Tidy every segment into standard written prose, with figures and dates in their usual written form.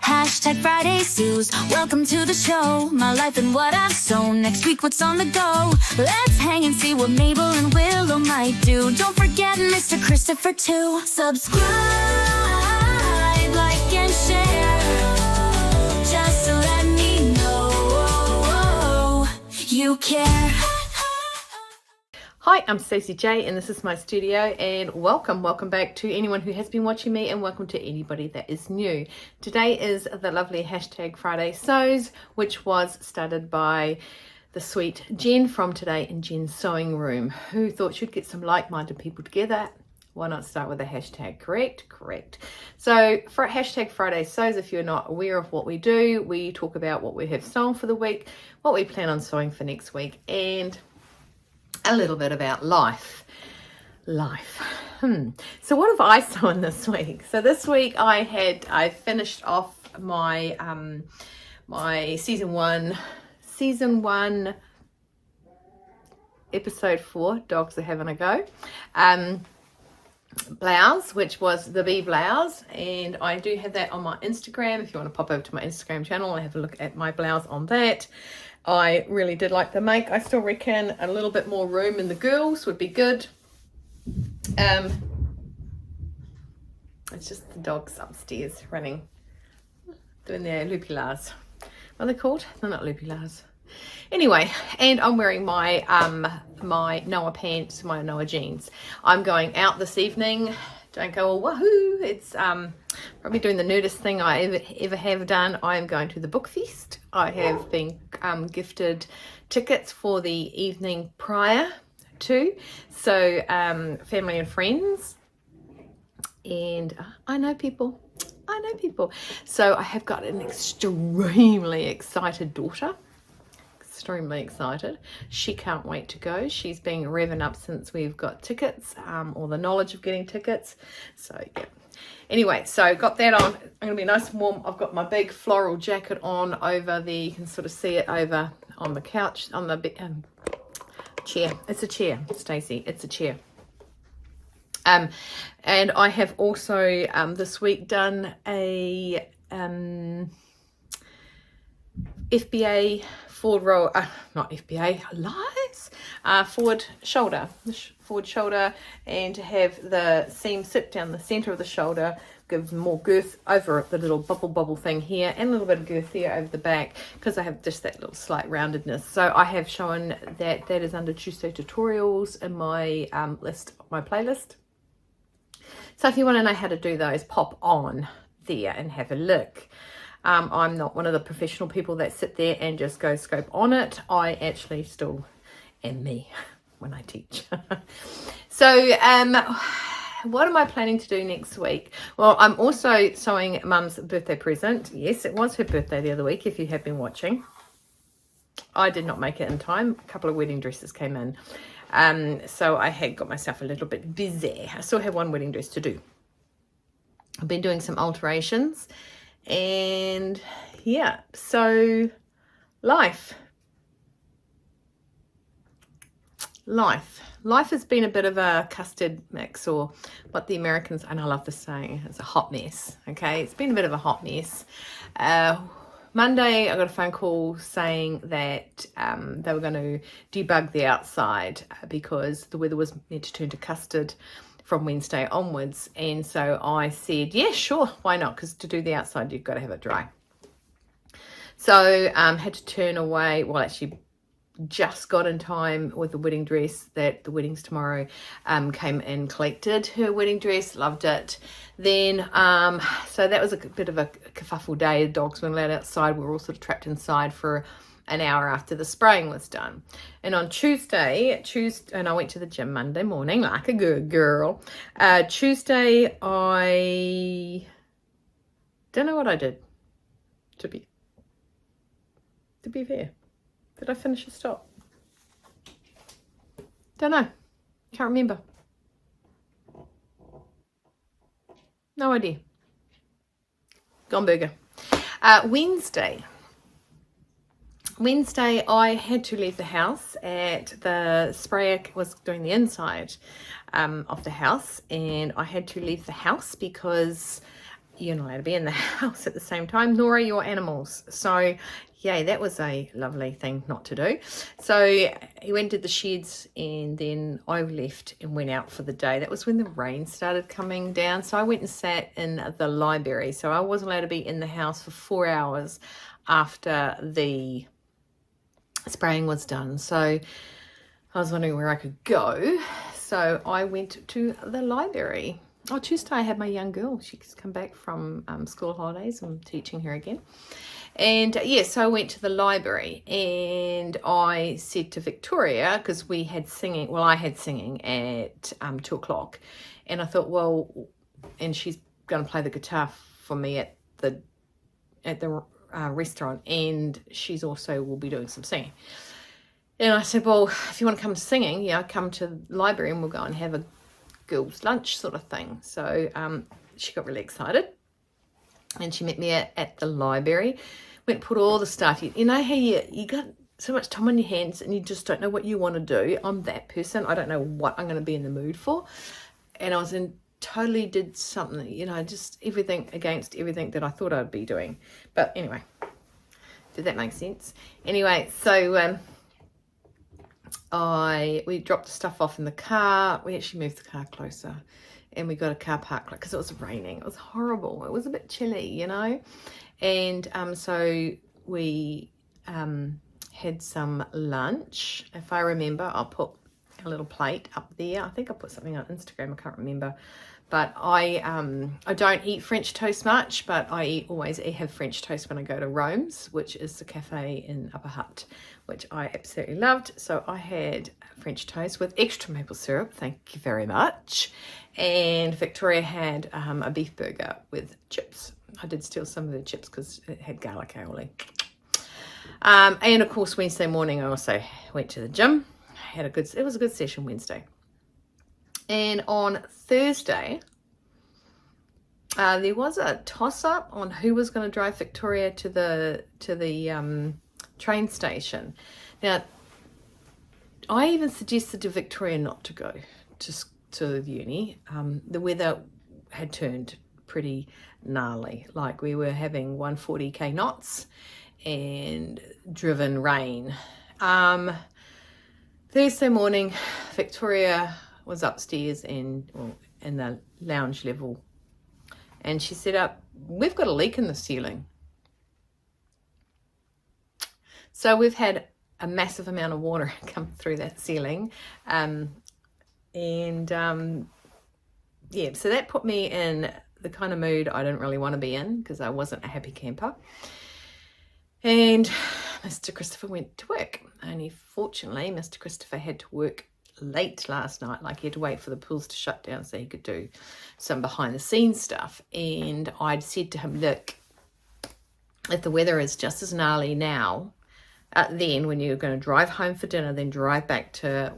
Hashtag Friday Suze. Welcome to the show. My life and what I've sown. Next week, what's on the go? Let's hang and see what Mabel and Willow might do. Don't forget Mr. Christopher too. Subscribe, like and share. Just to let me know you care. Hi, I'm Stacey J and this is my studio, and welcome back to anyone who has been watching me, and welcome to anybody that is new. Today is the lovely hashtag Friday Sews, which was started by the sweet Jen from Today in Jen's Sewing Room, who thought she'd get some like-minded people together. Why not start with a hashtag, correct? Correct. So for hashtag Friday Sews, if you're not aware of what we do, we talk about what we have sewn for the week, what we plan on sewing for next week, and a little bit about life. So what have I sewn this week? So this week I finished off my my season one episode 4, Dogs Are Having a Go, blouse, which was the Bea Blouse, and I do have that on my Instagram. If you want to pop over to my Instagram channel and have a look at my blouse on that. I really did like the make. I still reckon a little bit more room in the girls would be good. It's just the dogs upstairs running, doing their loopy-lars. What are they called? They're not loopy-lars. Anyway, and I'm wearing my my Noah pants, my Noah jeans. I'm going out this evening. Don't go all wahoo. It's probably doing the nerdest thing I ever have done. I am going to the book feast. I have been gifted tickets for the evening prior to, so family and friends, and I know people. So I have got an extremely excited daughter. Extremely excited. She can't wait to go. She's been revving up since we've got tickets, or the knowledge of getting tickets. So yeah. Anyway, so got that on. I'm gonna be nice and warm. I've got my big floral jacket on over the, you can sort of see it over on the couch, on the chair. It's a chair, Stacey. It's a chair. And I have also this week done a FBA forward roll, not FBA, lies, forward shoulder, and to have the seam sit down the center of the shoulder, gives more girth over the little bubble thing here, and a little bit of girth there over the back, because I have just that little slight roundedness. So I have shown that is under Tuesday tutorials in my my playlist. So if you want to know how to do those, pop on there and have a look. I'm not one of the professional people that sit there and just go scope on it. I actually still am me when I teach. So what am I planning to do next week? Well, I'm also sewing Mum's birthday present. Yes, it was her birthday the other week, if you have been watching. I did not make it in time. A couple of wedding dresses came in. So I had got myself a little bit busy. I still have one wedding dress to do. I've been doing some alterations. And yeah, so life has been a bit of a custard mix, or what the Americans, and I love this saying, it's a hot mess. Okay, it's been a bit of a hot mess. Monday I got a phone call saying that they were going to debug the outside because the weather was meant to turn to custard from Wednesday onwards, and so I said, yeah, sure, why not, because to do the outside you've got to have it dry. So had to turn away, well, actually just got in time with the wedding dress, that the wedding's tomorrow. Came and collected her wedding dress, loved it. Then so that was a bit of a kerfuffle day. The dogs weren't allowed outside. We were all sort of trapped inside for an hour after the spraying was done. And on Tuesday, and I went to the gym Monday morning like a good girl. Tuesday, I don't know what I did, to be fair. Did I finish a stop? Don't know. Can't remember. No idea. Gone burger. Wednesday, I had to leave the house. The sprayer was doing the inside of the house, and I had to leave the house because you're not allowed to be in the house at the same time, nor are your animals. So yeah, that was a lovely thing not to do. So he went and did the sheds, and then I left and went out for the day. That was when the rain started coming down. So I went and sat in the library. So I wasn't allowed to be in the house for 4 hours after the spraying was done. So I was wondering where I could go. So I went to the library. Oh, Tuesday I had my young girl. She's come back from school holidays. I'm teaching her again. And so I went to the library, and I said to Victoria, because we had singing, well, I had singing at 2 o'clock, and I thought, well, and she's going to play the guitar for me at the restaurant, and she's also will be doing some singing. And I said, well, if you want to come to singing, come to the library and we'll go and have a girls' lunch sort of thing. So she got really excited, and she met me at the library. Went and put all the stuff. You know how you got so much time on your hands and you just don't know what you want to do. I'm that person. I don't know what I'm going to be in the mood for. And I was totally did something, just everything against everything that I thought I'd be doing. But anyway, did that make sense? Anyway, so we dropped the stuff off in the car. We actually moved the car closer, and we got a car park because it was raining. It was horrible. It was a bit chilly, and so we had some lunch. If I remember, I'll put a little plate up there. I think I put something on Instagram. I can't remember. But I don't eat French toast much, but I always have French toast when I go to Rome's, which is the cafe in Upper Hutt, which I absolutely loved. So I had French toast with extra maple syrup. Thank you very much. And Victoria had a beef burger with chips. I did steal some of the chips because it had garlic aioli. And of course, Wednesday morning, I also went to the gym. It was a good session Wednesday. And on Thursday, there was a toss-up on who was going to drive Victoria to the train station. Now, I even suggested to Victoria not to go to the uni. The weather had turned pretty gnarly. Like we were having 140k knots and driven rain. Thursday morning, Victoria was upstairs and in the lounge level, and she said, we've got a leak in the ceiling. So we've had a massive amount of water come through that ceiling, so that put me in the kind of mood I didn't really want to be in, because I wasn't a happy camper. And Mr. Christopher went to work. Only fortunately, Mr. Christopher had to work late last night. Like, he had to wait for the pools to shut down so he could do some behind the scenes stuff. And I'd said to him, look, if the weather is just as gnarly now, then when you're going to drive home for dinner, then drive back to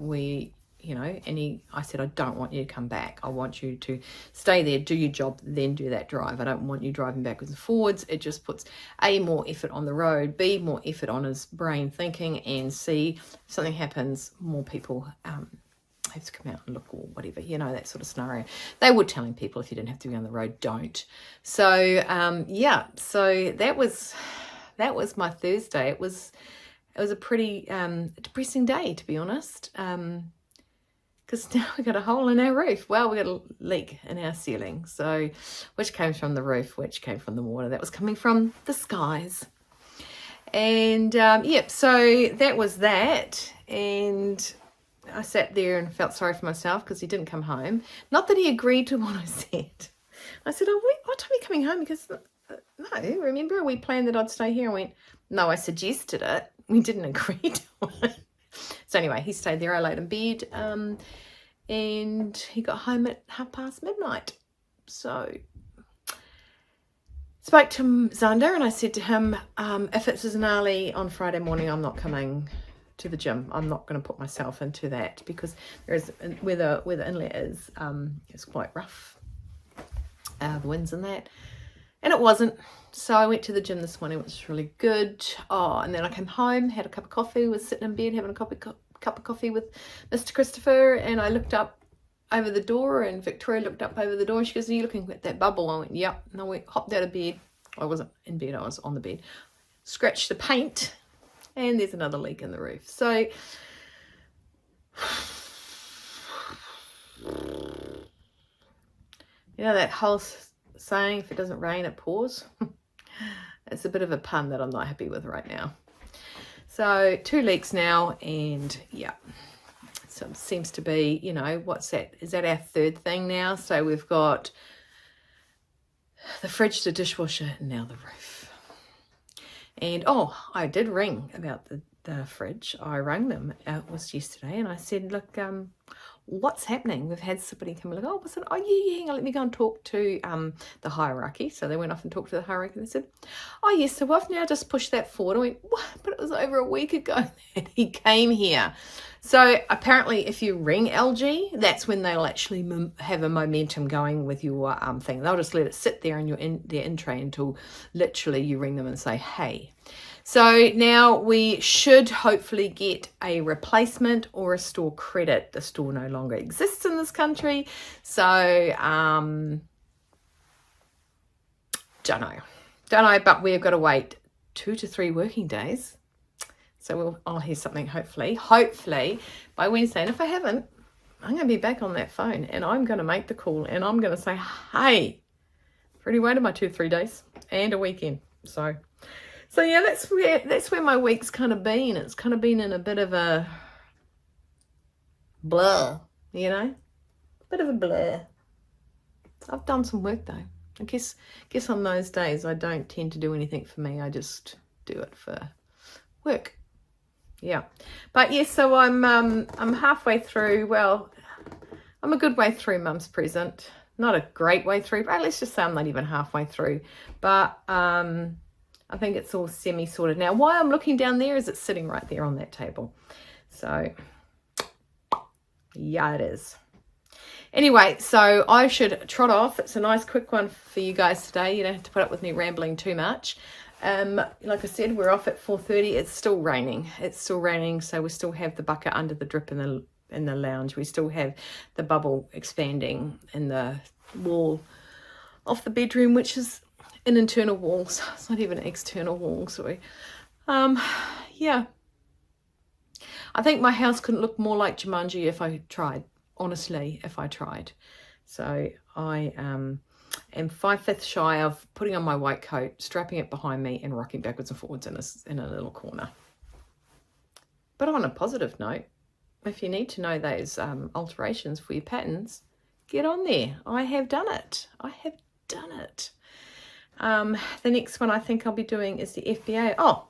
I said, I don't want you to come back. I want you to stay there, do your job, then do that drive. I don't want you driving backwards and forwards. It just puts A, more effort on the road, B, more effort on his brain thinking, and C, if something happens, more people have to come out and look, or whatever, that sort of scenario. They were telling people, if you didn't have to be on the road, don't. So so that was my Thursday. It was a pretty depressing day, to be honest. Because now we got a hole in our roof. Well, we got a leak in our ceiling. So, which came from the roof, which came from the water that was coming from the skies. And so that was that. And I sat there and felt sorry for myself because he didn't come home. Not that he agreed to what I said. I said, what time are you coming home? Because no, remember we planned that I'd stay here. I went, no, I suggested it. We didn't agree to it. So anyway, he stayed there. I laid in bed, and he got home at midnight. So spoke to Xander, and I said to him, if it's as gnarly on Friday morning, I'm not coming to the gym. I'm not going to put myself into that, because where the inlet is, it's quite rough, the winds and that. And it wasn't. So I went to the gym this morning, which was really good. And then I came home, had a cup of coffee, was sitting in bed having a cup of coffee with Mr. Christopher, and I looked up over the door, and Victoria looked up over the door and she goes, "Are you looking at that bubble?" I went, "Yep." And I went, hopped out of bed. I wasn't in bed, I was on the bed. Scratched the paint, and there's another leak in the roof. So you know that whole saying, if it doesn't rain, it pours? It's a bit of a pun that I'm not happy with right now. So 2 leaks now, and yeah. So it seems to be, you know, what's that? Is that our 3rd thing now? So we've got the fridge, the dishwasher, and now the roof. And oh, I did ring about the fridge. I rang them. It was yesterday, and I said, "Look, what's happening? We've had somebody come and look. Oh, what's it? Oh, yeah, hang on, let me go and talk to the hierarchy." So they went off and talked to the hierarchy. They said, "Oh, yes, so I've now just pushed that forward." I went, "What? But it was over a week ago that he came here." So apparently if you ring LG, that's when they'll actually have a momentum going with your thing. They'll just let it sit there in their in tray until literally you ring them and say, "Hey." So now we should hopefully get a replacement or a store credit. The store no longer exists in this country. So, don't know, but we've got to wait 2 to 3 working days. So I'll hear something hopefully by Wednesday. And if I haven't, I'm going to be back on that phone and I'm going to make the call and I'm going to say, "Hey, already waited my 2 to 3 days and a weekend." So yeah, that's where my week's kind of been. It's kind of been in a bit of a blur, you know, bit of a blur. I've done some work though. I guess on those days I don't tend to do anything for me. I just do it for work. Yeah, but yes, so I'm halfway through. Well, I'm a good way through Mum's present. Not a great way through, but let's just say I'm not even halfway through. But I think it's all semi-sorted now. Why I'm looking down there is it's sitting right there on that table. So, yeah, it is. Anyway, so I should trot off. It's a nice quick one for you guys today. You don't have to put up with me rambling too much. Like I said, we're off at 4:30. It's still raining. So we still have the bucket under the drip in the lounge. We still have the bubble expanding in the wall off the bedroom, which is an internal wall. So it's not even an external wall. Sorry. Yeah. I think my house couldn't look more like Jumanji if I tried. Honestly, if I tried. So I am 5/5 shy of putting on my white coat, strapping it behind me and rocking backwards and forwards in a little corner. But on a positive note, if you need to know those alterations for your patterns, get on there. I have done it. The next one I think I'll be doing is the FBA. Oh,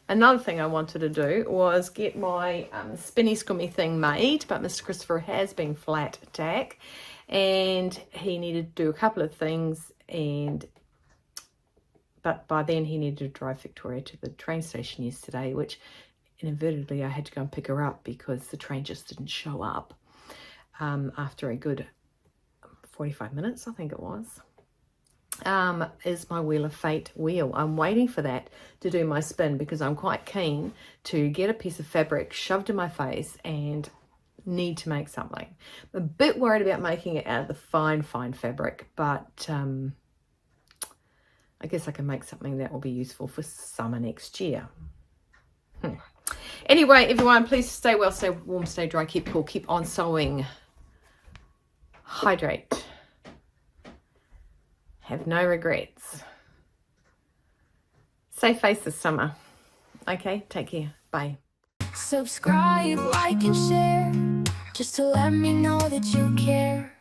another thing I wanted to do was get my spinny scummy thing made, but Mr. Christopher has been flat tack and he needed to do a couple of things, but by then he needed to drive Victoria to the train station yesterday, which inadvertently I had to go and pick her up because the train just didn't show up after a good 45 minutes, I think it was. Is my Wheel of Fate wheel. I'm waiting for that to do my spin because I'm quite keen to get a piece of fabric shoved in my face and need to make something. I'm a bit worried about making it out of the fine fabric, but I guess I can make something that will be useful for summer next year. Anyway, everyone, please stay well, stay warm, stay dry, keep cool, keep on sewing. Hydrate. Have no regrets. Save face this summer. Okay, take care. Bye. Subscribe, like, and share, just to let me know that you care.